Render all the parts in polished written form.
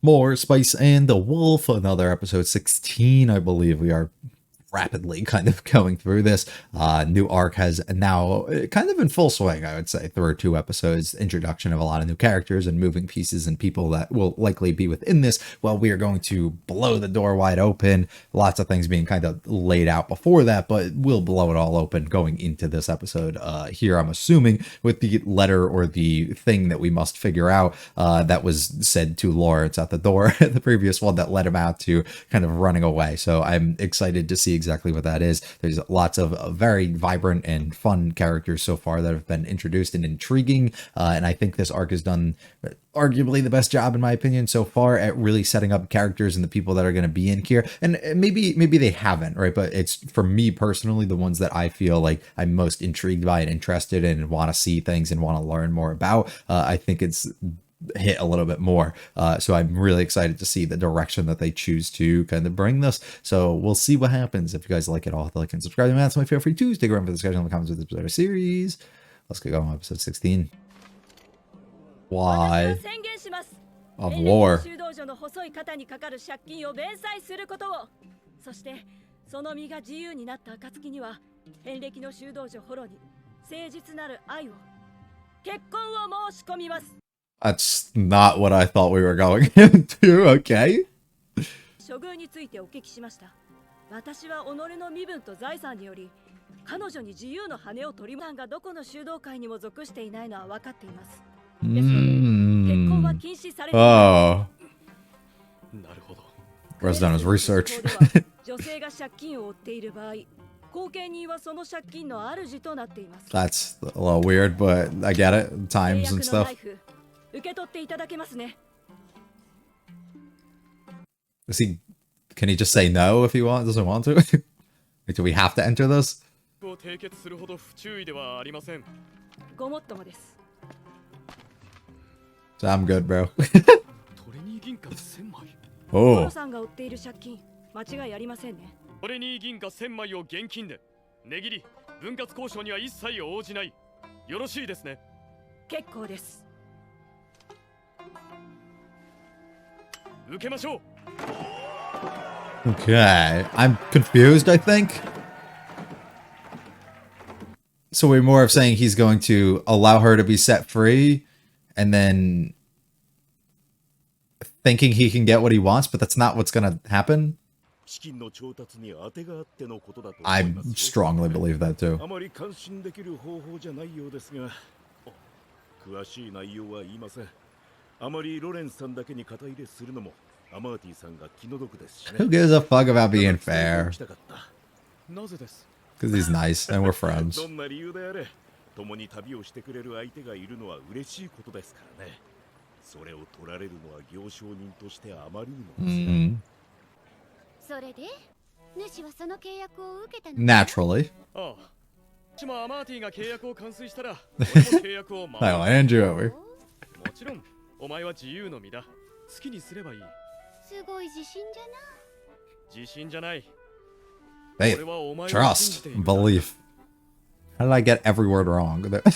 More Spice and the Wolf, another episode 16, I believe. We are rapidly kind of going through this. New arc has now kind of in full swing, I would say, through 2 episodes, introduction of a lot of new characters and moving pieces and people that will likely be within this. Well, we are going to blow the door wide open. Lots of things being kind of laid out before that, but we'll blow it all open going into this episode here, I'm assuming, with the letter or the thing that we must figure out that was said to Lawrence at the door, the previous one that led him out to kind of running away. So I'm excited to see exactly what that is. There's lots of very vibrant and fun characters so far that have been introduced and intriguing. And I think this arc has done arguably the best job, in my opinion, so far at really setting up characters and the people that are going to be in here. And maybe they haven't, right? But it's, for me personally, the ones that I feel like I'm most intrigued by and interested in and want to see things and want to learn more about. I think it's hit a little bit more. So I'm really excited to see the direction that they choose to kind of bring this. So we'll see what happens. If you guys like it all, like and subscribe. That's my feel free to stick around for the discussion in the comments of this episode series. Let's get going on episode 16. Why? Of war. そしてその身が自由になった暁には遍歴の修道女ホロに誠実なる愛を結婚を申し込みます。 That's not what I thought we were going into, okay? 処遇についてお聞きしました。私は己の身分と財産により彼女に自由の羽を取り戻がどこの修道会にも属していないのは分かっています。ですので結婚は禁止されています。なるほど。Rose done his research. 女性が借金を負っている場合、後見人はその借金の主となっています。 That's a little weird, but I get it. Times and stuff. 受け取っていただけますね。 Can he just say no if he doesn't want to? Like, do we have to enter this? 締結するほど不注意ではありません。ごもっともです。 So I'm good, bro. トレニー銀貨1000枚。Oh. さんが負っている借金、間違いありませんね。トレニー銀貨1000枚を現金で、値切り、分割交渉には一切応じない。よろしいですね。結構です。 Okay, I'm confused, I think. So we're more of saying he's going to allow her to be set free and then thinking he can get what he wants, but that's not what's going to happen. I strongly believe that too. あまりロレンさんだけに肩入れするのもアマーティさんが気の毒ですしね。 Who gives a fuck about being fair? なぜです。 Because he's nice and we're friends. どんな理由であれ、共に旅をしてくれる相手がいるのは嬉しいことですからね。それを取られるのは行商人としてあまりにも。それで、主はその契約を受けたの。 Naturally. ああ。アマーティが契約を完遂したら、俺も契約を守る。I'll hand you over. もちろん。 お前は自由の身だ。好きにすればいい。すごい自信じゃな。自信じゃない。 Faith, trust, belief. How did I get every word wrong? まったく、オロオロ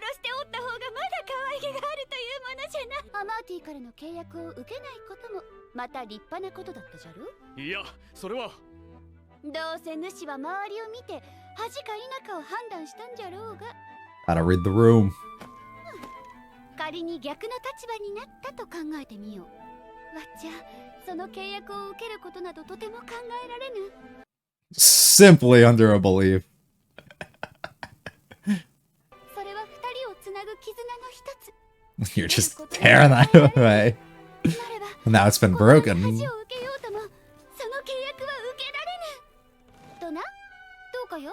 しておった方がまだ可愛げがあるというものじゃな。アマーティからの契約を受けないこともまた立派なことだったじゃろ。いや、それは。どうせ主は周りを見て恥か否かを判断したんじゃろうが。 Gotta read the room. 仮に逆の立場になったと考えてみよう。わっちゃ、その契約を受けることなどとても考えられぬ。 Simply under a belief. それは二人をつなぐ絆の一つ。 You're just tearing that away. Now it's been broken. 恥を受けようとも、その契約は受けられぬ。とな、どうかよ。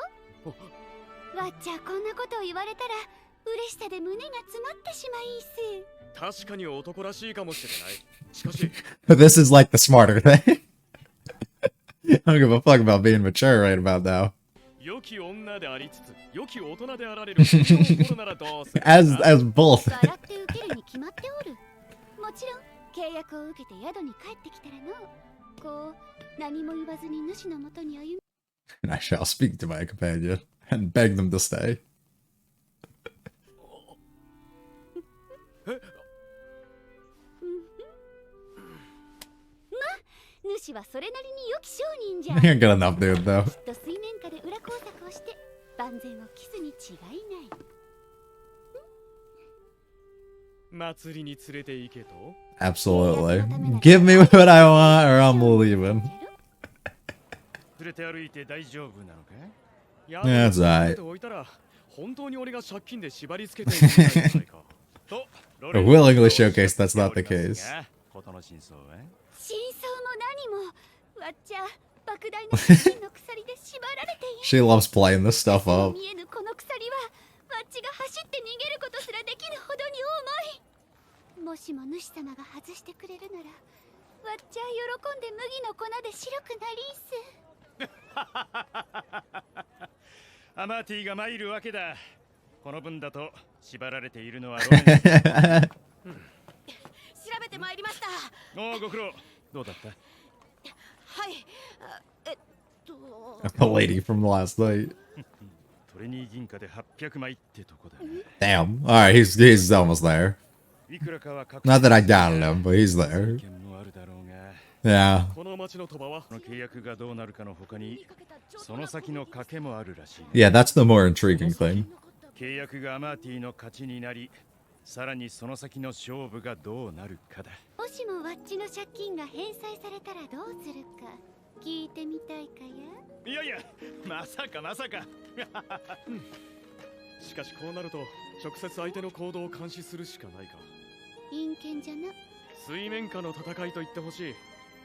わっちゃ、こんなことを言われたら嬉しさで胸が詰まってしまいす。確かに男らしいかもしれない。しかし、This is like the smarter thing. I don't give a fuck about being mature right about now. 良き女でありつつ、良き大人であられる。ならどうする as both. 笑って受けるに決まっておる。もちろん契約を受けて宿に帰ってきたらの、こう何も言わずに主のもとに歩み。 And I shall speak to my companion and beg them to stay. 主はそれなりに良き商人じゃ。 You're good enough, dude, though. きっと水面下で裏工作をして万全を期すに違いない。祭りに連れて行けと Absolutely. Give me what I want or I'm leaving. 連れて歩いて大丈夫なのかいや That's right. 置いたら本当に俺が借金で縛り付けているんじゃないかと I willingly showcase that's not the case. 事の真相は真相も何もわっちゃ莫大な金の鎖で縛られている。 She loves playing this stuff up. 見えぬこの鎖はわっちが走って逃げることすらできぬほどに重い。もしも主様が外してくれるならわっちゃ喜んで麦の粉で白くなりんす。アマーティが参るわけだ。この分だと縛られているのはロレンス。調べてまいりました。おおご苦労。どうだった？はい。The lady from last night. トレニー銀貨で800枚ってとこだ。 Damn. Alright, he's almost there. いくらかは確 Not that I doubted him, but he's there. 件もあるだろうが、 Yeah. この町の鳥羽はこの契約がどうなるかの他にその先の賭けもあるらしい。 Yeah, that's the more intriguing thing. 契約がアマーティの勝ちになり、さらにその先の勝負がどうなるかだ。もしもわっちの借金が返済されたらどうするか聞いてみたいかや。いやいや、まさかまさか。しかしこうなると直接相手の行動を監視するしかないか。陰険じゃな。水面下の戦いと言ってほしい。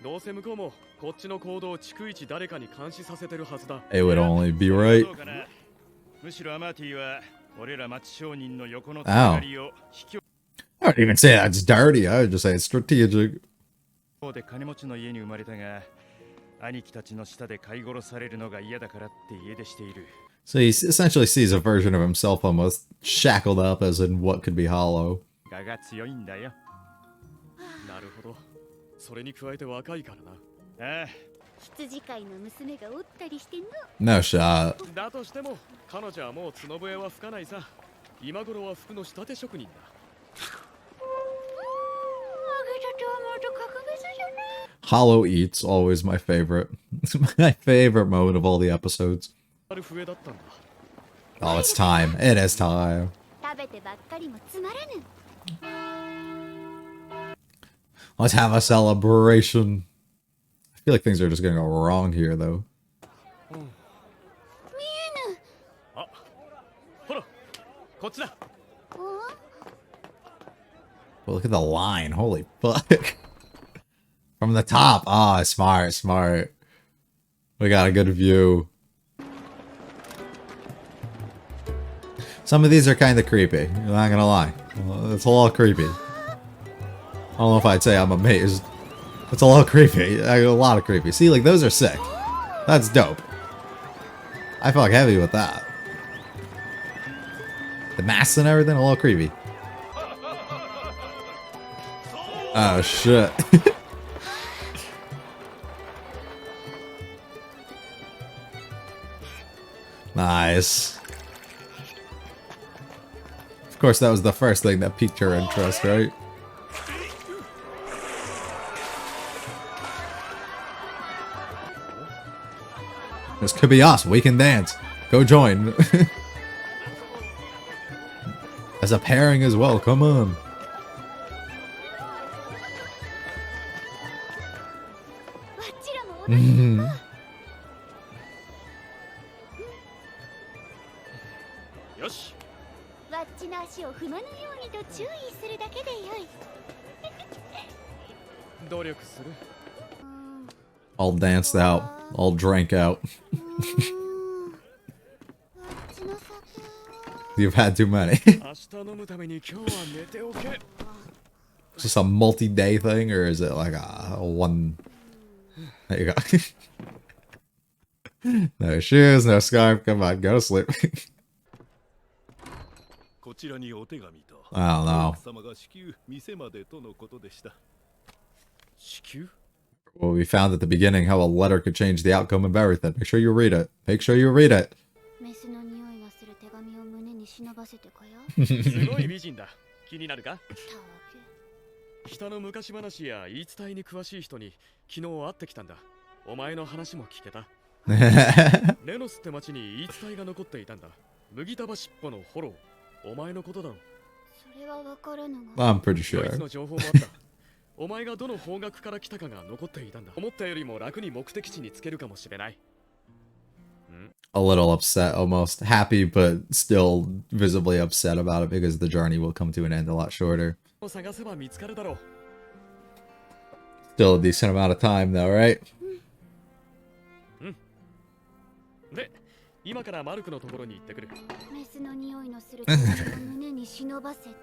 どうせ向こうもこっちの行動を逐一誰かに監視させてるはずだ。 It would only be right. どうかな。むしろアマーティは俺ら町商人の横のつながりを引き I wouldn't even say that's dirty. I would just say it's strategic. で金持ちの家に生まれたが、兄貴たちの下で飼い殺されるのが嫌だからって家出している。 So he essentially sees a version of himself almost shackled up as in what could be hollow. 我が強いんだよ。なるほど。それに加えて若いからな。ああ。羊飼いの娘がおったりしての。 No shot. だとしても彼女はもう角笛は吹かないさ。今頃は服の仕立て職人だ。Hollow eats, always my favorite. My favorite moment of all the episodes. ある笛だったんだ。 Oh, it's time. It is time. 食べてばっかりもつまらぬ。 Let's have a celebration. I feel like things are just gonna go wrong here, though. 見えぬ。あ、ほら、こっちだ。 Well, look at the line. Holy fuck. From the top. Ah, smart, smart. We got a good view. Some of these are kind of creepy. I'm not gonna lie. It's a little creepy. I don't know if I'd say I'm amazed. It's a little creepy. A lot of creepy. See, like, those are sick. That's dope. I fuck heavy with that. The masks and everything, a little creepy. Oh, shit. Nice. Of course, that was the first thing that piqued her interest, right? This could be us. We can dance. Go join. As a pairing as well. Come on. Mm-hmm. よし。わっちの足を踏まぬようにと注意するだけでよい。努力する。 All danced out. All drank out. You've had too many. 明日飲むために今日は寝ておけ。 Is this a multi-day thing or is it like a one? There you go. No shoes, no scarf. Come on, go to sleep. こちらにお手紙と I don't know. 奥様が至急店までとのことでした。至急 Well, we found at the beginning how a letter could change the outcome of everything. Make sure you read it. Make sure you read it. メスの匂いがする手紙を胸に忍ばせてかや。すごい美人だ。気になるか？たわ人の昔話や言い伝えに詳しい人に昨日会ってきたんだ。お前の話も聞けた。ネノスって町に言い伝えが残っていたんだ。麦束尻尾のフォロー。お前のことだろう。それはわからぬが。 I'm pretty ドイ sure. ツの情報もあった。お前がどの方角から来たかが残っていたんだ。思ったよりも楽に目的地につけるかもしれない。A little upset, almost happy, but still visibly upset about it because the journey will come to an end a lot shorter. 探せば見つかるだろう。 Still a decent amount of time, though, right? で、今からマルクのところに行ってくる。メスの匂いのする香りを胸に忍ばせて。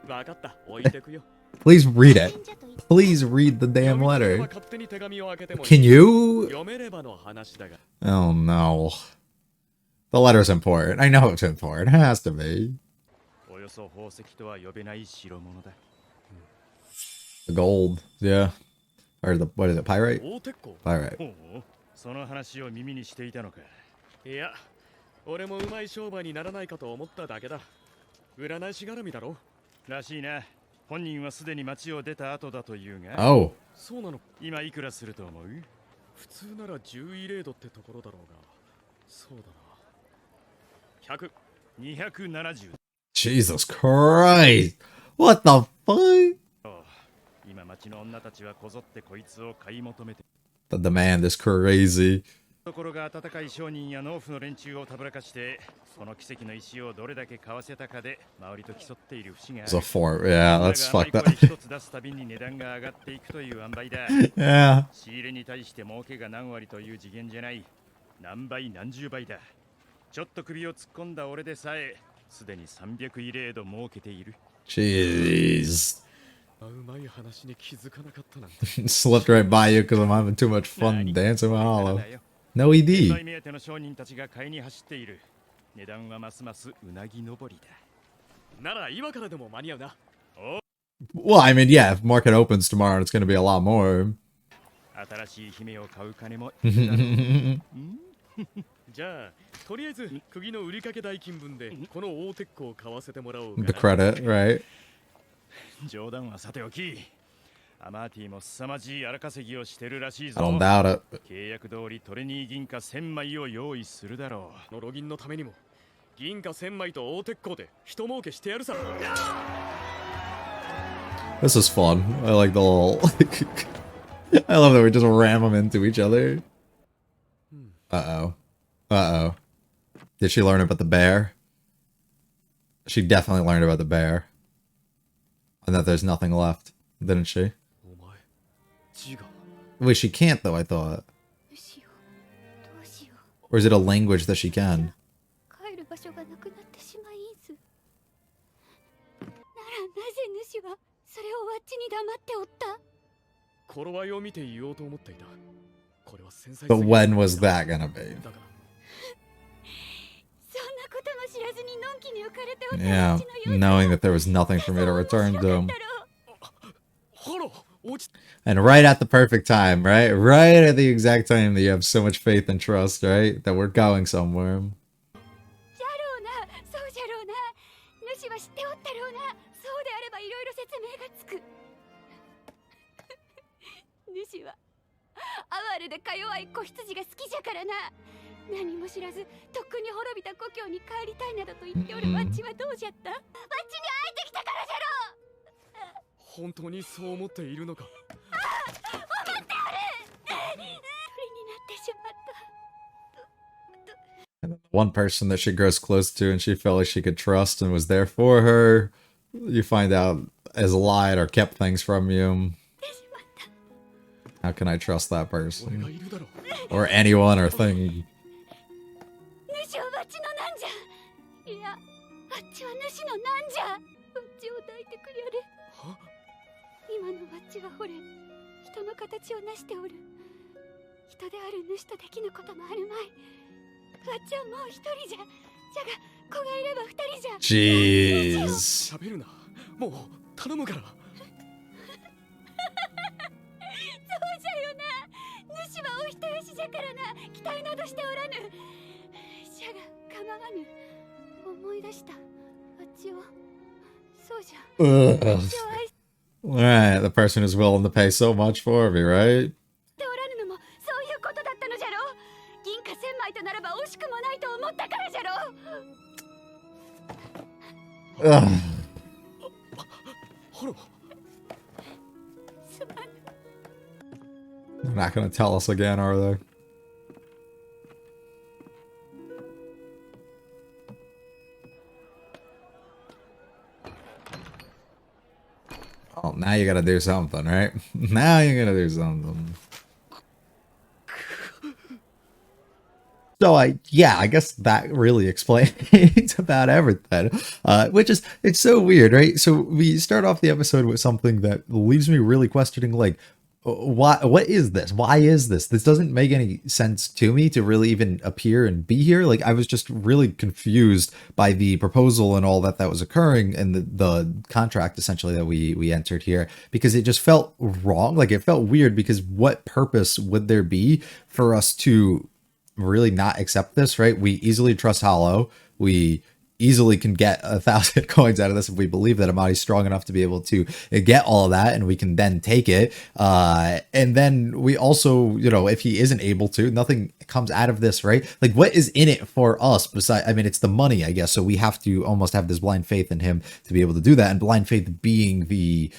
わかった、置いてくよ。 Please read it. 賢者と言って Please read the damn 読みたければ letter. 勝手に手紙を開けてもいい。 Can you? 読めればの話だが。 Oh no. The letter's important. I know it's important. It has to be. およそ宝石とは呼べない代物だ。 The gold. Yeah. Or the, what is it? Pyrite? 大鉄鋼。 Pyrite. ほう、その話を耳にしていたのか。いや、俺もうまい商売にならないかと思っただけだ。占い師絡みだろ。らしいな。本人はすでに町を出た後だというが、 Oh. そうなの。今いくらすると思う？普通なら10イレードってところだろうが。そうだな。100。 270。 Jesus Christ. What the fuck? 今町の女たちはこぞってこいつを買い求めて。 The demand is crazy. ところが温かい商人や農夫の連中をたぶらかして、この奇跡の石をどれだけ買わせたかで周りと競っている節があ It's a る。 fort. Yeah, that's だが fucked マ up. イコに一つ出すたびに値段が上がっていくという塩梅だ。 Yeah. 仕入れに対して儲けが何割という次元じゃない。何倍何十倍だ。ちょっと首を突っ込んだ俺でさえ、すでに300イレード儲けている。 Jeez. あ、うまい話に気づかなかったなんて。 Slipped right by you because I'm having too much fun dancing with Hollow. No 大 ED. 目当ての商人たちが買いに走っている。値段はますますうなぎ登りだ。なら今からでも間に合うな。 Well, I mean, yeah, if market opens tomorrow, it's going to be a lot more. 新しい姫を買う金もいるだろう。 じゃあ、とりあえず釘の売りかけ代金分でこの大鉄鋼を買わせてもらおうか The な。 credit, right? 冗談はさておき、アマーティも凄まじい荒稼ぎをしてるらしい I ぞ。 don't doubt it. 契約通りトレニー銀貨1000枚を用意するだろう。のロギンのためにも銀貨1000枚と大鉄鋼で人儲けしてやるさ。 This is fun. I like the little... I love that we just ram them into each other. Uh-oh. Uh-oh. Did she learn about the bear? She definitely learned about the bear. And that there's nothing left, didn't she? お前、字が。 Wait, she can't though, I thought. どうしよう。どうしよう。 Or is it a language that she can? 帰る場所がなくなってしまいず。ならなぜ主はそれをわっちに黙っておった？頃合いを見て言おうと思っていた。これは繊細す But ぎる。 when was that gonna be? だからそんなことも知らずにのんきに浮かれておった Yeah, わっちのよう knowing that there was nothing for me to return to him. ハロー、落ち And right at the perfect time, right? Right at the exact time that you have so much faith and trust, right? That we're going somewhere. じゃろうな、そうじゃろうな。主は知っておったろうな。そうであればいろいろ説明がつく。主は哀れでか弱い子羊が好きじゃからな。何も知らずとっくに滅びた故郷に帰りたいなどと言っておるわっちはどうじゃった？わっちに会えてきたからじゃろう。本当にそう思っているのか。鳥になってしまった。 One person that she grows close to and she felt like she could trust and was there for her, you find out has lied or kept things from you. How can I trust that 俺が person? いるだろう。 Or anyone or thing? 主はわっちのなんじゃ。いや、わっちは主のなんじゃ。わっちを抱いてくりゃれ。は？今のわっちはほれ、人の形をなしておる。人である主とできぬこともあるまい。わっちはもう一人じゃ。じゃが、子がいれば二人じゃ。 Jeez. 喋るな。もう頼むから。そうじゃよな。主はお人よしじゃからな。期待などしておらぬ。じゃが構わぬ。思い出した。わ Ugh. Right, the person who's willing to pay so much for me, right? ておらぬのもそういうことだったのじゃろう。銀貨千枚とならば惜しくもないと思ったからじゃろう。Ugh. ハロ。 They're not gonna tell us again, are they? Oh, now you gotta do something, right? Now you gotta do something. So I guess that really explains about everything. Which is, it's so weird, right? So we start off the episode with something that leaves me really questioning, like, what is this? Why is this? This doesn't make any sense to me to really even appear and be here. Like, I was just really confused by the proposal and all that was occurring, and the contract essentially that we entered here, because it just felt wrong. Like, it felt weird, because what purpose would there be for us to really not accept this, right? We easily trust Hollow. We easily can get 1,000 coins out of this if we believe that Amati's strong enough to be able to get all of that, and we can then take it. And then we also, you know, if he isn't able to, nothing comes out of this, right? Like, what is in it for us besides, I mean, it's the money, I guess. So we have to almost have this blind faith in him to be able to do that, and blind faith being the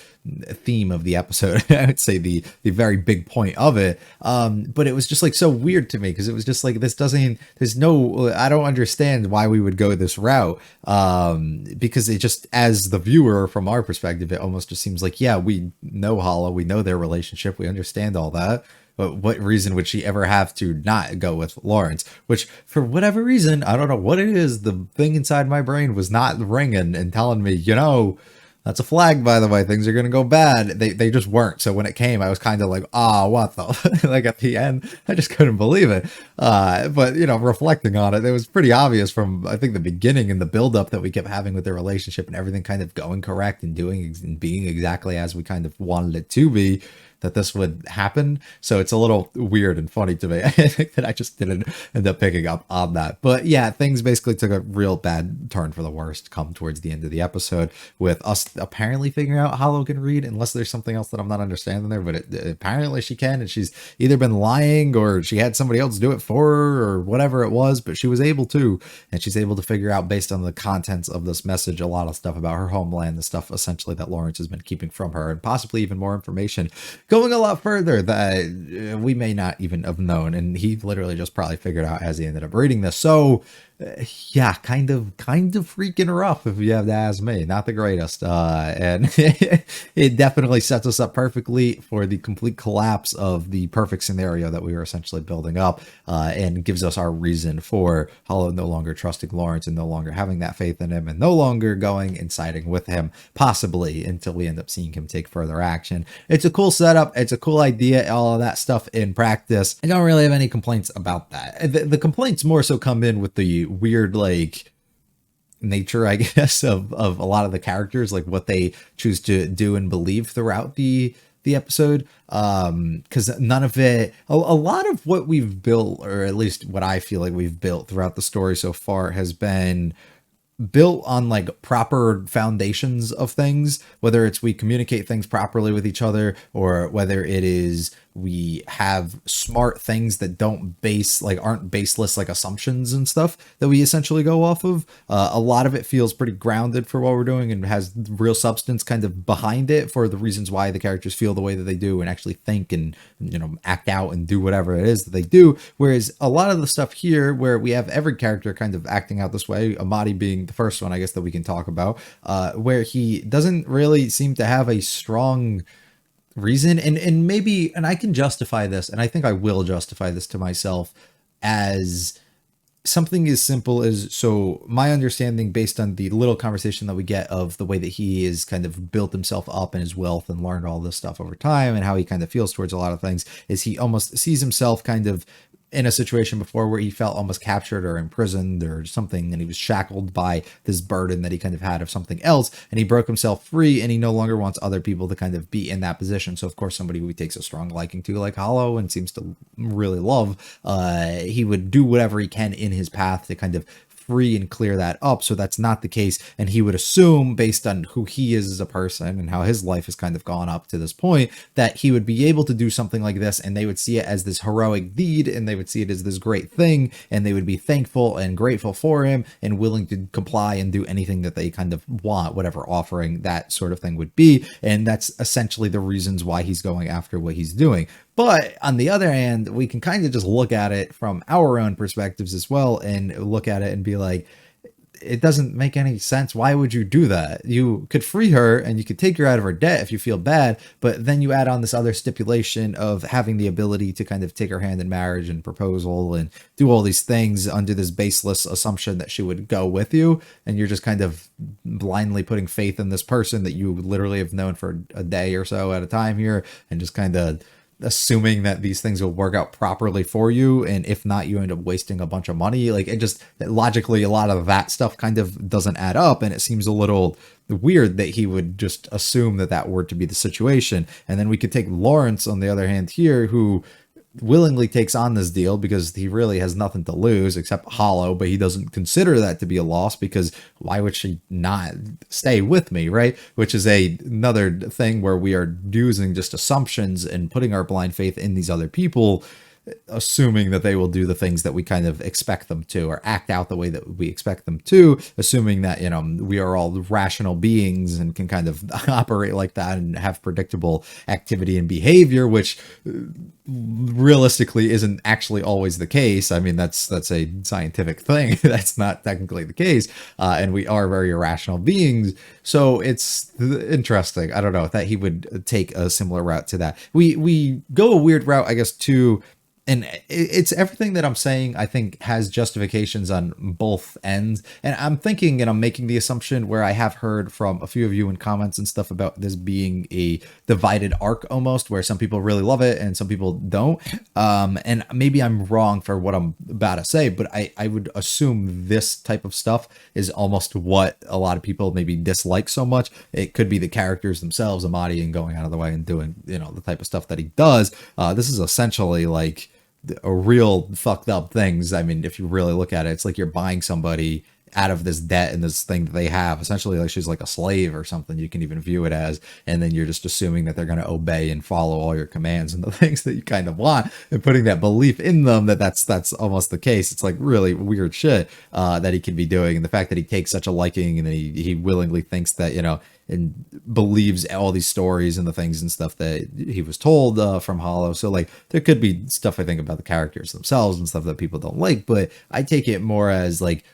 theme of the episode. I would say the very big point of it. But it was just like so weird to me, because it was just like, this doesn't, there's no, I don't understand why we would go this route. Because it just, as the viewer from our perspective, it almost just seems like, yeah, we know Hollow, we know their relationship, we understand all that. But what reason would she ever have to not go with Lawrence? Which, for whatever reason, I don't know what it is, the thing inside my brain was not ringing and telling me, you know, that's a flag, by the way, things are going to go bad. They just weren't. So when it came, I was kind of like, what the, like at the end, I just couldn't believe it. But, you know, reflecting on it, it was pretty obvious from, I think, the beginning and the buildup that we kept having with their relationship, and everything kind of going correct and doing and being exactly as we kind of wanted it to be, that this would happen. So it's a little weird and funny to me. I think that I just didn't end up picking up on that. But yeah, things basically took a real bad turn for the worst come towards the end of the episode, with us apparently figuring out Hollow can read, unless there's something else that I'm not understanding there. But apparently she can, and she's either been lying or she had somebody else do it for her or whatever it was, but she was able to, and she's able to figure out, based on the contents of this message, a lot of stuff about her homeland, the stuff essentially that Lawrence has been keeping from her, and possibly even more information going a lot further that we may not even have known, and he literally just probably figured out as he ended up reading this. So yeah, kind of freaking rough, if you have to ask me. Not the greatest, and it definitely sets us up perfectly for the complete collapse of the perfect scenario that we were essentially building up, and gives us our reason for Hollow no longer trusting Lawrence, and no longer having that faith in him, and no longer going and siding with him, possibly until we end up seeing him take further action. It's a cool setup, it's a cool idea, all of that stuff in practice. I don't really have any complaints about that. The complaints more so come in with the weird, like, nature, I guess, of a lot of the characters, like what they choose to do and believe throughout the episode, because none of it, a lot of what we've built, or at least what I feel like we've built throughout the story so far, has been built on like proper foundations of things, whether it's we communicate things properly with each other, or whether it is we have smart things that aren't baseless, like assumptions and stuff that we essentially go off of. A lot of it feels pretty grounded for what we're doing, and has real substance kind of behind it for the reasons why the characters feel the way that they do, and actually think and, you know, act out and do whatever it is that they do. Whereas a lot of the stuff here, where we have every character kind of acting out this way, Amati being the first one, I guess, that we can talk about, where he doesn't really seem to have a strong reason, and maybe, and I can justify this, and I think I will justify this to myself, as something as simple as, so my understanding, based on the little conversation that we get of the way that he is kind of built himself up in his wealth and learned all this stuff over time, and how he kind of feels towards a lot of things, is he almost sees himself kind of in a situation before where he felt almost captured or imprisoned or something, and he was shackled by this burden that he kind of had of something else, and he broke himself free, and he no longer wants other people to kind of be in that position. So of course, somebody who he takes a strong liking to, like Hollow, and seems to really love, he would do whatever he can in his path to kind of free and clear that up so that's not the case. And he would assume, based on who he is as a person and how his life has kind of gone up to this point, that he would be able to do something like this, and they would see it as this heroic deed, and they would see it as this great thing, and they would be thankful and grateful for him and willing to comply and do anything that they kind of want, whatever offering that sort of thing would be. And that's essentially the reasons why he's going after what he's doing. But on the other hand, we can kind of just look at it from our own perspectives as well and look at it and be like, it doesn't make any sense. Why would you do that? You could free her and you could take her out of her debt if you feel bad, but then you add on this other stipulation of having the ability to kind of take her hand in marriage and proposal and do all these things under this baseless assumption that she would go with you. And you're just kind of blindly putting faith in this person that you literally have known for a day or so at a time here, and just kind of assuming that these things will work out properly for you, and if not, you end up wasting a bunch of money. Like, it just logically, a lot of that stuff kind of doesn't add up, and it seems a little weird that he would just assume that that were to be the situation. And then we could take Lawrence on the other hand here, who willingly takes on this deal because he really has nothing to lose except Hollow, but he doesn't consider that to be a loss because why would she not stay with me, right? Which is another thing where we are using just assumptions and putting our blind faith in these other people, assuming that they will do the things that we kind of expect them to, or act out the way that we expect them to, assuming that, you know, we are all rational beings and can kind of operate like that and have predictable activity and behavior, which realistically isn't actually always the case. I mean, that's a scientific thing. That's not technically the case. And we are very irrational beings. So it's interesting. I don't know that he would take a similar route to that. We go a weird route, I guess, too. And it's everything that I'm saying, I think, has justifications on both ends. And I'm thinking, and I'm making the assumption where I have heard from a few of you in comments and stuff about this being a divided arc almost, where some people really love it and some people don't. And maybe I'm wrong for what I'm about to say, but I would assume this type of stuff is almost what a lot of people maybe dislike so much. It could be the characters themselves, Amadi, and going out of the way and doing, you know, the type of stuff that he does. This is essentially like a real fucked up things. I mean, if you really look at it, it's like you're buying somebody out of this debt and this thing that they have, essentially like she's like a slave or something, you can even view it as, and then you're just assuming that they're going to obey and follow all your commands and the things that you kind of want, and putting that belief in them that that's almost the case. It's like really weird shit that he can be doing, and the fact that he takes such a liking and he willingly thinks that, you know, and believes all these stories and the things and stuff that he was told from Hollow. So like there could be stuff I think about the characters themselves and stuff that people don't like, but I take it more as like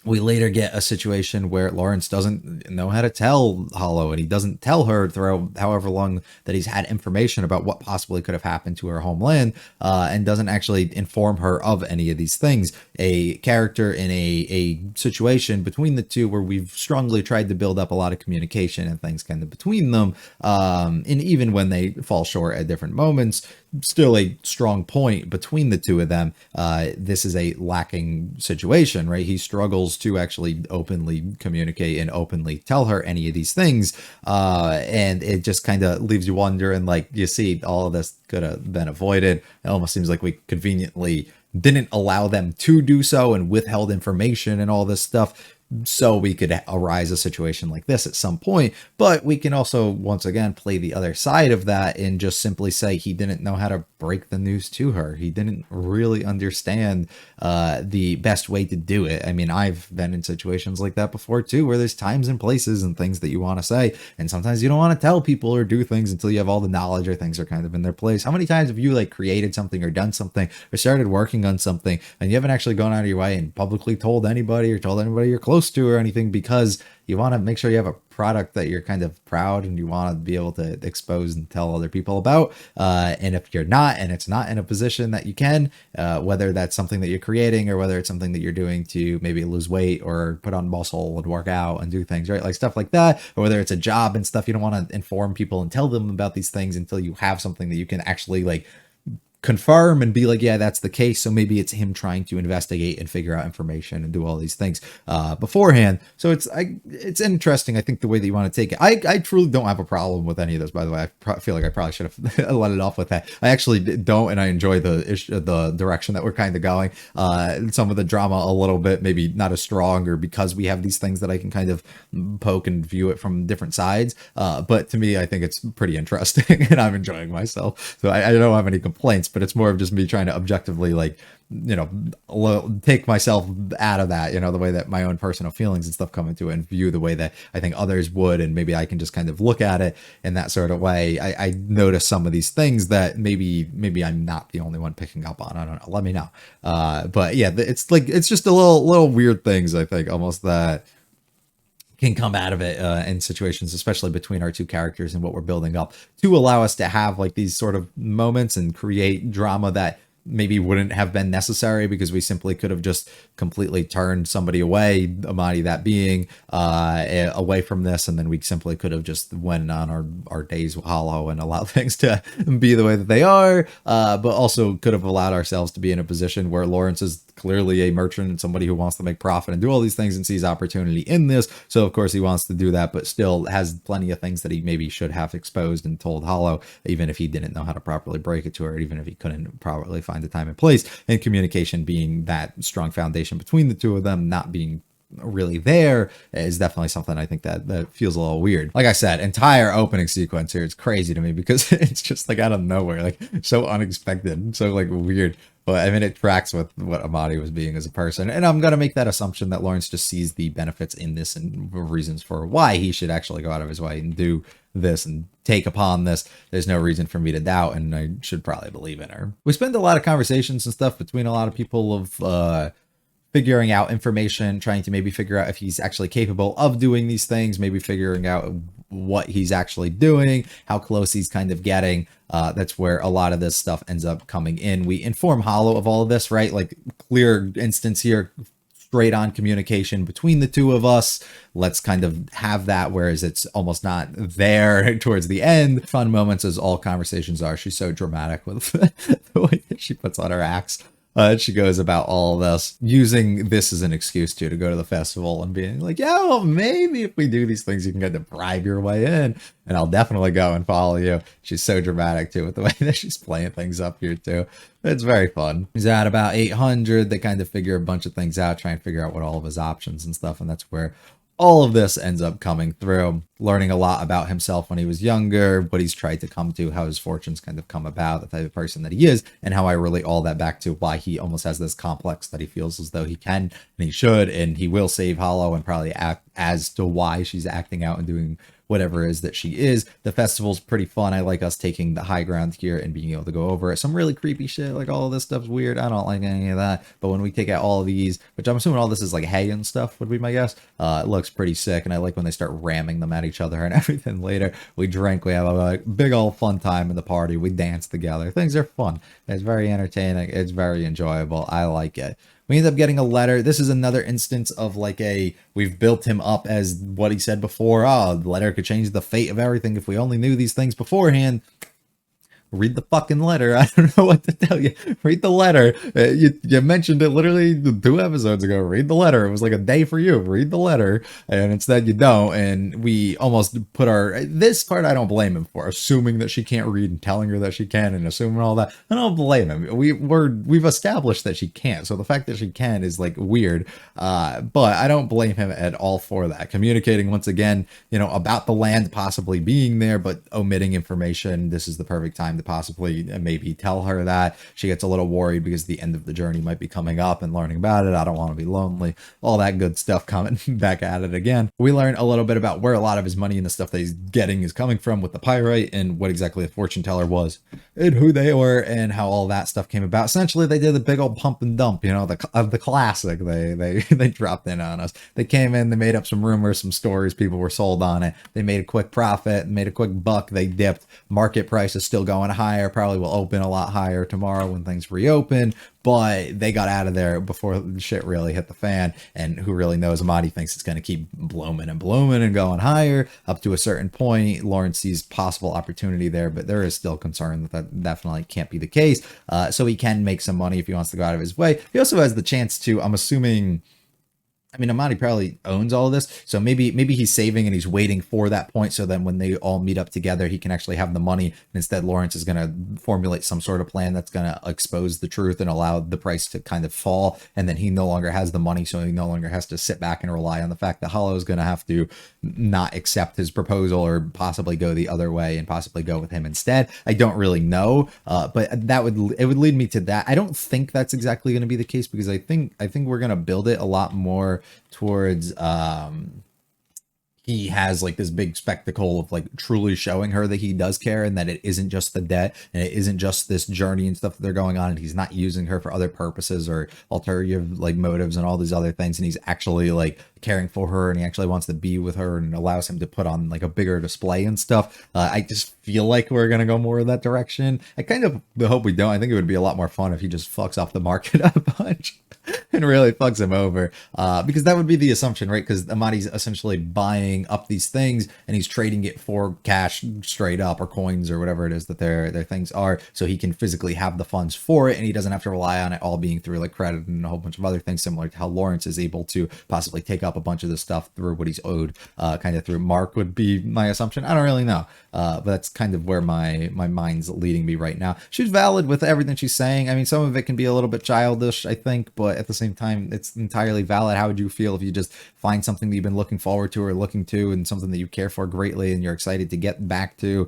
we later get a situation where Lawrence doesn't know how to tell Hollow, and he doesn't tell her throughout however long that he's had information about what possibly could have happened to her homeland, and doesn't actually inform her of any of these things. A character in a situation between the two where we've strongly tried to build up a lot of communication and things kind of between them, and even when they fall short at different moments, still a strong point between the two of them. This is a lacking situation, right? He struggles to actually openly communicate and openly tell her any of these things, and it just kind of leaves you wondering, like, you see, all of this could have been avoided. It almost seems like we conveniently didn't allow them to do so and withheld information and all this stuff so we could arise a situation like this at some point. But we can also, once again, play the other side of that and just simply say he didn't know how to break the news to her. He didn't really understand the best way to do it. I mean, I've been in situations like that before too, where there's times and places and things that you want to say, and sometimes you don't want to tell people or do things until you have all the knowledge or things are kind of in their place. How many times have you like created something or done something or started working on something and you haven't actually gone out of your way and publicly told anybody or told anybody you're close to or anything, because you want to make sure you have a product that you're kind of proud and you want to be able to expose and tell other people about, and if you're not, and it's not in a position that you can, whether that's something that you're creating or whether it's something that you're doing to maybe lose weight or put on muscle and work out and do things, right, like stuff like that, or whether it's a job and stuff, you don't want to inform people and tell them about these things until you have something that you can actually like confirm and be like, yeah, that's the case. So maybe it's him trying to investigate and figure out information and do all these things beforehand. So it's interesting, I think, the way that you want to take it. I truly don't have a problem with any of this, by the way. I feel like I probably should have let it off with that. I actually don't, and I enjoy the direction that we're kind of going. Some of the drama a little bit, maybe not as strong, or because we have these things that I can kind of poke and view it from different sides. But to me, I think it's pretty interesting and I'm enjoying myself. So I don't have any complaints, but it's more of just me trying to objectively, like, you know, take myself out of that, you know, the way that my own personal feelings and stuff come into it and view the way that I think others would. And maybe I can just kind of look at it in that sort of way. I notice some of these things that maybe I'm not the only one picking up on. I don't know. Let me know. But yeah, it's like, it's just a little weird things, I think, almost that can come out of it in situations, especially between our two characters and what we're building up, to allow us to have like these sort of moments and create drama that maybe wouldn't have been necessary, because we simply could have just completely turned somebody away, Amadi that being, away from this, and then we simply could have just went on our days hollow and allowed things to be the way that they are, but also could have allowed ourselves to be in a position where Lawrence is clearly a merchant and somebody who wants to make profit and do all these things and sees opportunity in this. So of course he wants to do that, but still has plenty of things that he maybe should have exposed and told Hollow, even if he didn't know how to properly break it to her, even if he couldn't properly find the time and place, and communication being that strong foundation between the two of them not being really there is definitely something I think that feels a little weird. Like I said, entire opening sequence here, it's crazy to me because it's just like out of nowhere, like so unexpected, so like weird. But I mean, it tracks with what Amadi was being as a person. And I'm going to make that assumption that Lawrence just sees the benefits in this and reasons for why he should actually go out of his way and do this and take upon this. There's no reason for me to doubt, and I should probably believe in her. We spend a lot of conversations and stuff between a lot of people of figuring out information, trying to maybe figure out if he's actually capable of doing these things, maybe figuring out what he's actually doing, how close he's kind of getting. That's where a lot of this stuff ends up coming in. We inform Hollow of all of this, right? Like, clear instance here, straight on communication between the two of us. Let's kind of have that, whereas it's almost not there towards the end. Fun moments, as all conversations are. She's so dramatic with the way that she puts on her acts. She goes about all of this, using this as an excuse to go to the festival and being like, yeah, well, maybe if we do these things, you can kind of bribe your way in, and I'll definitely go and follow you. She's so dramatic too with the way that she's playing things up here too. It's very fun. He's at about 800. They kind of figure a bunch of things out, try and figure out what all of his options and stuff, and that's where all of this ends up coming through, learning a lot about himself when he was younger, what he's tried to come to, how his fortunes kind of come about, the type of person that he is, and how I relate all that back to why he almost has this complex that he feels as though he can and he should and he will save Hollow, and probably act as to why she's acting out and doing whatever it is that she is. The festival's pretty fun. I like us taking the high ground here and being able to go over it. Some really creepy shit, like all of this stuff's weird. I don't like any of that. But when we take out all of these, which I'm assuming all this is like hay and stuff would be my guess, it looks pretty sick. And I like when they start ramming them at each other and everything later. We drink, we have a big old fun time in the party. We dance together. Things are fun. It's very entertaining. It's very enjoyable. I like it. We end up getting a letter. This is another instance of like we've built him up as what he said before. Oh, the letter could change the fate of everything if we only knew these things beforehand. Read the fucking letter. I don't know what to tell you. Read the letter. You mentioned it literally 2 episodes ago. Read the letter. It was like a day for you. Read the letter. And instead you don't. And we almost put this part I don't blame him for. Assuming that she can't read and telling her that she can and assuming all that. I don't blame him. We've established that she can't. So the fact that she can is like weird. But I don't blame him at all for that. Communicating once again, about the land possibly being there, but omitting information. This is the perfect time to possibly maybe tell her that. She gets a little worried because the end of the journey might be coming up and learning about it. I don't want to be lonely. All that good stuff coming back at it again. We learn a little bit about where a lot of his money and the stuff that he's getting is coming from with the pyrite, and what exactly a fortune teller was and who they were and how all that stuff came about. Essentially, they did a big old pump and dump, of the classic. They dropped in on us. They came in, they made up some rumors, some stories. People were sold on it. They made a quick profit, made a quick buck. They dipped. Market price is still going higher, probably will open a lot higher tomorrow when things reopen, but they got out of there before shit really hit the fan. And who really knows? Amadi thinks it's going to keep blooming and going higher up to a certain point. Lawrence sees possible opportunity there, but there is still concern that that definitely can't be the case. So he can make some money if he wants to go out of his way. He also has the chance to, I'm assuming, I mean, Amadi probably owns all of this, so maybe he's saving and he's waiting for that point, so then when they all meet up together, he can actually have the money. And instead, Lawrence is going to formulate some sort of plan that's going to expose the truth and allow the price to kind of fall, and then he no longer has the money, so he no longer has to sit back and rely on the fact that Hollow is going to have to not accept his proposal or possibly go the other way and possibly go with him instead. I don't really know, but it would lead me to that. I don't think that's exactly going to be the case, because I think we're going to build it a lot more towards he has like this big spectacle of like truly showing her that he does care, and that it isn't just the debt and it isn't just this journey and stuff that they're going on, and he's not using her for other purposes or ulterior like motives and all these other things, and he's actually like caring for her, and he actually wants to be with her, and allows him to put on like a bigger display and stuff. I just feel like we're gonna go more in that direction. I kind of hope we don't. I think it would be a lot more fun if he just fucks off the market a bunch and really fucks him over, because that would be the assumption, right? Because Amadi's essentially buying up these things and he's trading it for cash straight up, or coins, or whatever it is that their things are, so he can physically have the funds for it, and he doesn't have to rely on it all being through like credit and a whole bunch of other things, similar to how Lawrence is able to possibly take up a bunch of this stuff through what he's owed, kind of through Mark would be my assumption. I don't really know, but that's kind of where my mind's leading me right now. She's valid with everything she's saying. I mean, some of it can be a little bit childish, I think, but at the same time, it's entirely valid. How would you feel if you just find something that you've been looking forward to or looking to, and something that you care for greatly and you're excited to get back to?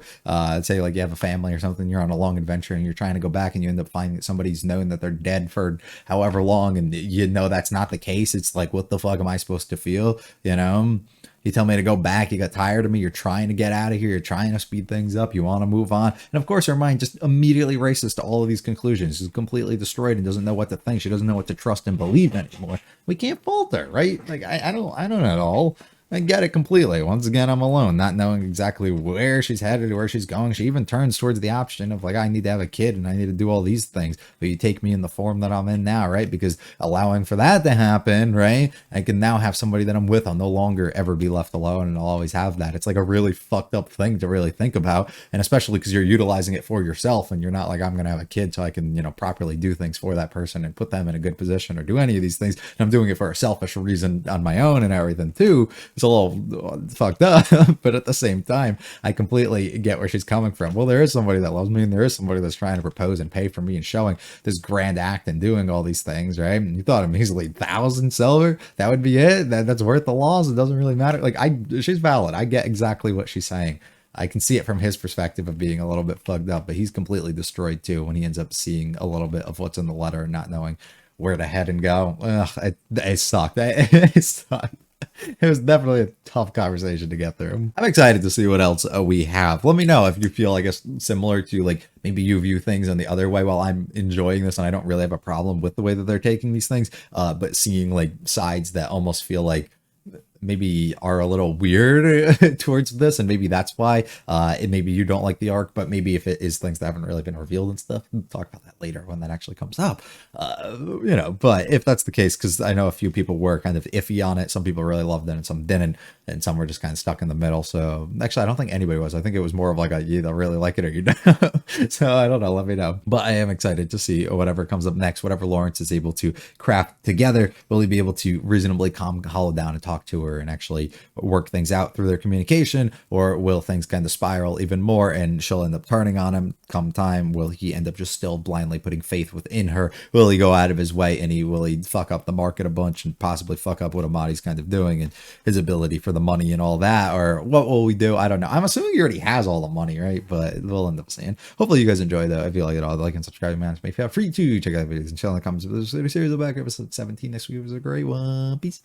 Say like you have a family or something, you're on a long adventure and you're trying to go back, and you end up finding that somebody's known that they're dead for however long, and you know that's not the case. It's like, what the fuck am I supposed to feel? You know, you tell me to go back, you got tired of me, you're trying to get out of here, you're trying to speed things up, you want to move on. And of course her mind just immediately races to all of these conclusions. She's completely destroyed and doesn't know what to think. She doesn't know what to trust and believe anymore. We can't fault her, right? Like I don't at all. I get it completely. Once again, I'm alone, not knowing exactly where she's headed or where she's going. She even turns towards the option of like, I need to have a kid and I need to do all these things, but you take me in the form that I'm in now, right? Because allowing for that to happen, right, I can now have somebody that I'm with. I'll no longer ever be left alone, and I'll always have that. It's like a really fucked up thing to really think about, and especially because you're utilizing it for yourself, and you're not like, I'm gonna have a kid so I can, you know, properly do things for that person and put them in a good position or do any of these things. And I'm doing it for a selfish reason on my own and everything too. It's a little fucked up, but at the same time, I completely get where she's coming from. Well, there is somebody that loves me, and there is somebody that's trying to propose and pay for me and showing this grand act and doing all these things, right? And you thought a measly 1,000 silver, that would be it? That's worth the loss? It doesn't really matter. Like, she's valid. I get exactly what she's saying. I can see it from his perspective of being a little bit fucked up, but he's completely destroyed too when he ends up seeing a little bit of what's in the letter and not knowing where to head and go. Ugh, it sucked. It sucked. It was definitely a tough conversation to get through. I'm excited to see what else we have. Let me know if you feel, I guess, similar to like maybe you view things in the other way. While I'm enjoying this and I don't really have a problem with the way that they're taking these things, but seeing like sides that almost feel like maybe are a little weird towards this, and maybe that's why maybe you don't like the arc, but maybe if it is things that haven't really been revealed and stuff, we'll talk about that later when that actually comes up, you know. But if that's the case, because I know a few people were kind of iffy on it, some people really loved it and some didn't, and some were just kind of stuck in the middle. So actually I don't think anybody was. I think it was more of like you either really like it or you don't. So I don't know, let me know. But I am excited to see whatever comes up next, whatever Lawrence is able to craft together. Will he be able to reasonably calm Hollow down and talk to her and actually work things out through their communication, or will things kind of spiral even more and she'll end up turning on him come time? Will he end up just still blindly putting faith within her? Will he go out of his way, and will he fuck up the market a bunch and possibly fuck up what Amadi's kind of doing and his ability for the money and all that? Or what will we do? I don't know. I'm assuming he already has all the money, right? But we'll end up seeing. Hopefully you guys enjoy though. If you like it all, like and subscribe, man. Make feel free to check out the videos and chill in the comments of this series. I'll back episode 17 next week. It was a great one. Peace.